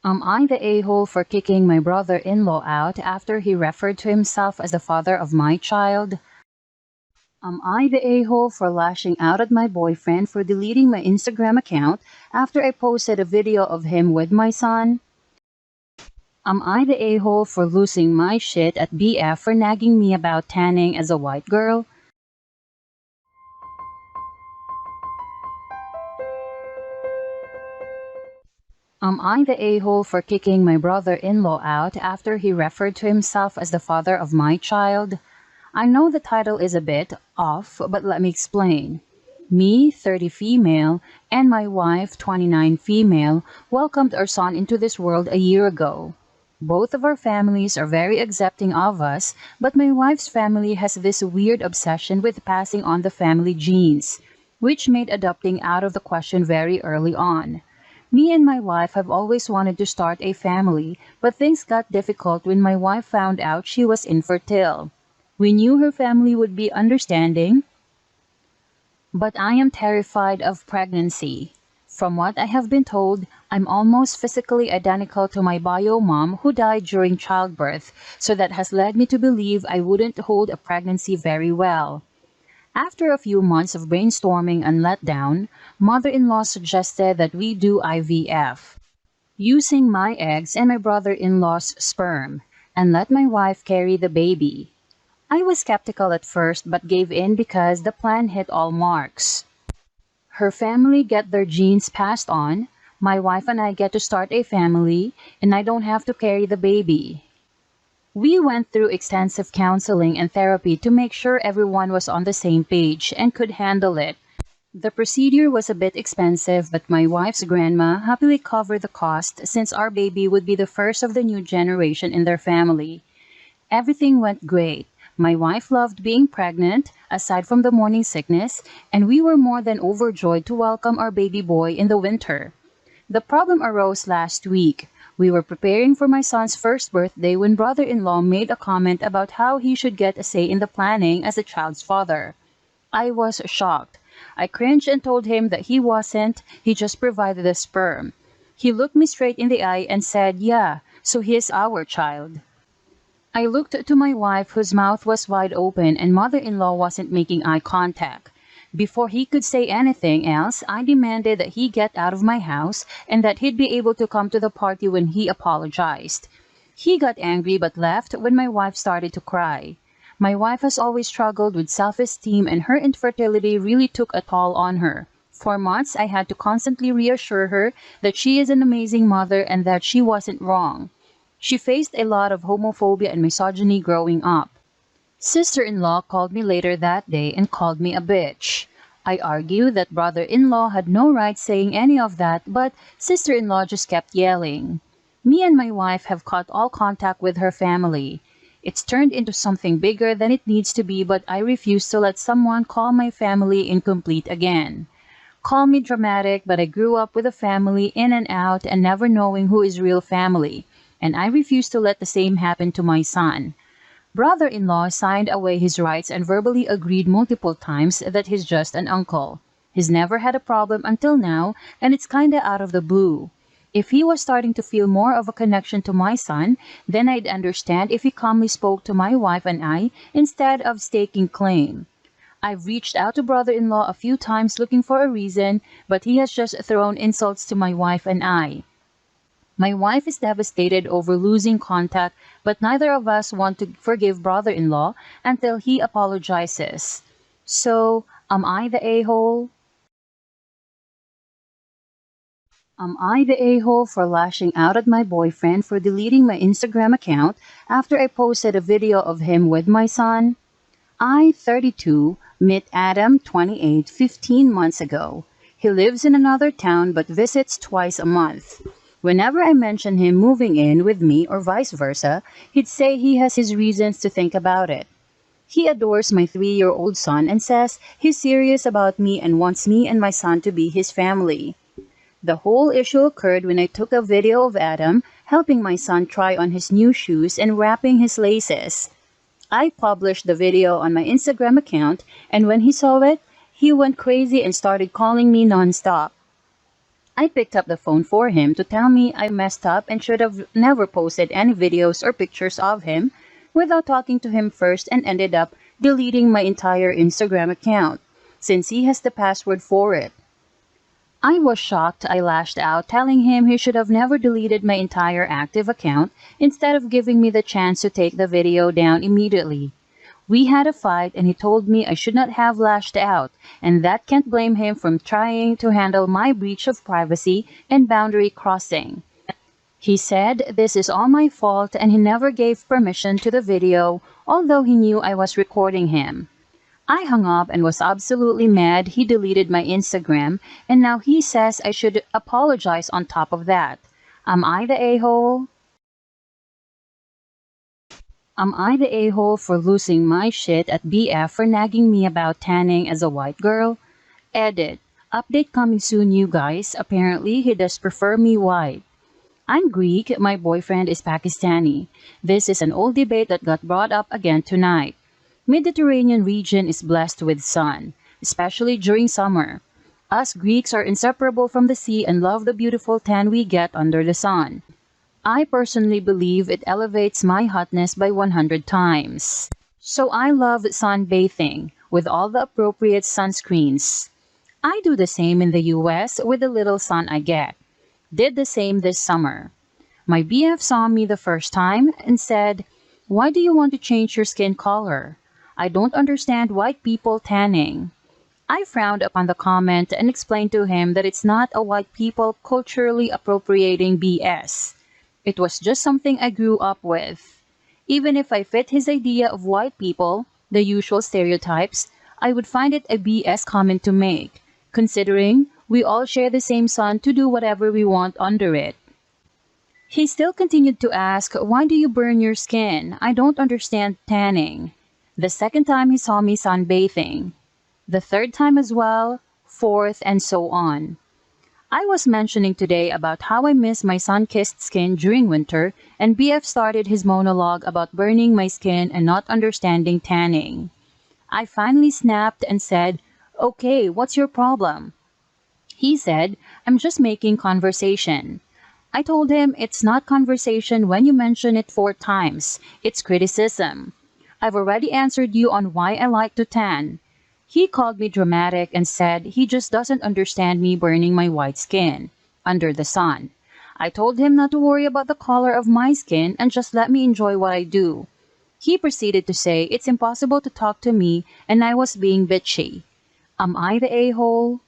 Am I the a-hole for kicking my brother-in-law out after he referred to himself as the father of my child? Am I the a-hole for lashing out at my boyfriend for deleting my Instagram account after I posted a video of him with my son? Am I the a-hole for losing my shit at BF for nagging me about tanning as a white girl? Am I the a-hole for kicking my brother-in-law out after he referred to himself as the father of my child? I know the title is a bit off, but let me explain. Me, 30 female, and my wife, 29 female, welcomed our son into this world a year ago. Both of our families are very accepting of us, but my wife's family has this weird obsession with passing on the family genes, which made adopting out of the question very early on. Me and my wife have always wanted to start a family, but things got difficult when my wife found out she was infertile. We knew her family would be understanding, but I am terrified of pregnancy. From what I have been told, I'm almost physically identical to my bio mom who died during childbirth, so that has led me to believe I wouldn't hold a pregnancy very well. After a few months of brainstorming and letdown, mother-in-law suggested that we do IVF, using my eggs and my brother-in-law's sperm, and let my wife carry the baby. I was skeptical at first but gave in because the plan hit all marks. Her family get their genes passed on, my wife and I get to start a family, and I don't have to carry the baby. We went through extensive counseling and therapy to make sure everyone was on the same page and could handle it. The procedure was a bit expensive, but my wife's grandma happily covered the cost since our baby would be the first of the new generation in their family. Everything went great. My wife loved being pregnant, aside from the morning sickness, and we were more than overjoyed to welcome our baby boy in the winter. The problem arose last week. We were preparing for my son's first birthday when brother-in-law made a comment about how he should get a say in the planning as the child's father. I was shocked. I cringed and told him that he wasn't, he just provided the sperm. He looked me straight in the eye and said, "Yeah, so he's our child." I looked to my wife whose mouth was wide open and mother-in-law wasn't making eye contact. Before he could say anything else, I demanded that he get out of my house and that he'd be able to come to the party when he apologized. He got angry but left when my wife started to cry. My wife has always struggled with self-esteem and her infertility really took a toll on her. For months, I had to constantly reassure her that she is an amazing mother and that she wasn't wrong. She faced a lot of homophobia and misogyny growing up. Sister-in-law called me later that day and called me a bitch. I argued that brother-in-law had no right saying any of that, but sister-in-law just kept yelling. Me and my wife have cut all contact with her family. It's turned into something bigger than it needs to be, but I refuse to let someone call my family incomplete again. Call me dramatic, but I grew up with a family in and out and never knowing who is real family, and I refuse to let the same happen to my son. Brother-in-law signed away his rights and verbally agreed multiple times that he's just an uncle. He's never had a problem until now, and it's kinda out of the blue. If he was starting to feel more of a connection to my son, then I'd understand if he calmly spoke to my wife and I instead of staking claim. I've reached out to brother-in-law a few times looking for a reason, but he has just thrown insults to my wife and I. My wife is devastated over losing contact, but neither of us want to forgive brother-in-law until he apologizes. So, am I the a-hole? Am I the a-hole for lashing out at my boyfriend for deleting my Instagram account after I posted a video of him with my son? I, 32, met Adam, 28, 15 months ago. He lives in another town but visits twice a month. Whenever I mention him moving in with me or vice versa, he'd say he has his reasons to think about it. He adores my 3-year-old son and says he's serious about me and wants me and my son to be his family. The whole issue occurred when I took a video of Adam helping my son try on his new shoes and wrapping his laces. I published the video on my Instagram account, and when he saw it, he went crazy and started calling me nonstop. I picked up the phone for him to tell me I messed up and should have never posted any videos or pictures of him without talking to him first, and ended up deleting my entire Instagram account since he has the password for it. I was shocked. I lashed out, telling him he should have never deleted my entire active account instead of giving me the chance to take the video down immediately. We had a fight and he told me I should not have lashed out, and that can't blame him for trying to handle my breach of privacy and boundary crossing. He said this is all my fault and he never gave permission to the video, although he knew I was recording him. I hung up and was absolutely mad. He deleted my Instagram, and now he says I should apologize on top of that. Am I the a-hole? Am I the a-hole for losing my shit at BF for nagging me about tanning as a white girl? Edit. Update coming soon, you guys. Apparently, he does prefer me white. I'm Greek. My boyfriend is Pakistani. This is an old debate that got brought up again tonight. Mediterranean region is blessed with sun, especially during summer. Us Greeks are inseparable from the sea and love the beautiful tan we get under the sun. I personally believe it elevates my hotness by 100 times. So I love sunbathing with all the appropriate sunscreens. I do the same in the US with the little sun I get. Did the same this summer. My BF saw me the first time and said, "Why do you want to change your skin color? I don't understand white people tanning." I frowned upon the comment and explained to him that it's not a white people culturally appropriating BS. It was just something I grew up with. Even if I fit his idea of white people, the usual stereotypes, I would find it a BS comment to make, considering we all share the same sun to do whatever we want under it. He still continued to ask, "Why do you burn your skin? I don't understand tanning." The second time he saw me sunbathing. The third time as well, fourth, and so on. I was mentioning today about how I miss my sun-kissed skin during winter, and BF started his monologue about burning my skin and not understanding tanning. I finally snapped and said, "Okay, what's your problem?" He said, "I'm just making conversation." I told him it's not conversation when you mention it 4 times. It's criticism. I've already answered you on why I like to tan. He called me dramatic and said he just doesn't understand me burning my white skin under the sun. I told him not to worry about the color of my skin and just let me enjoy what I do. He proceeded to say it's impossible to talk to me and I was being bitchy. Am I the a-hole?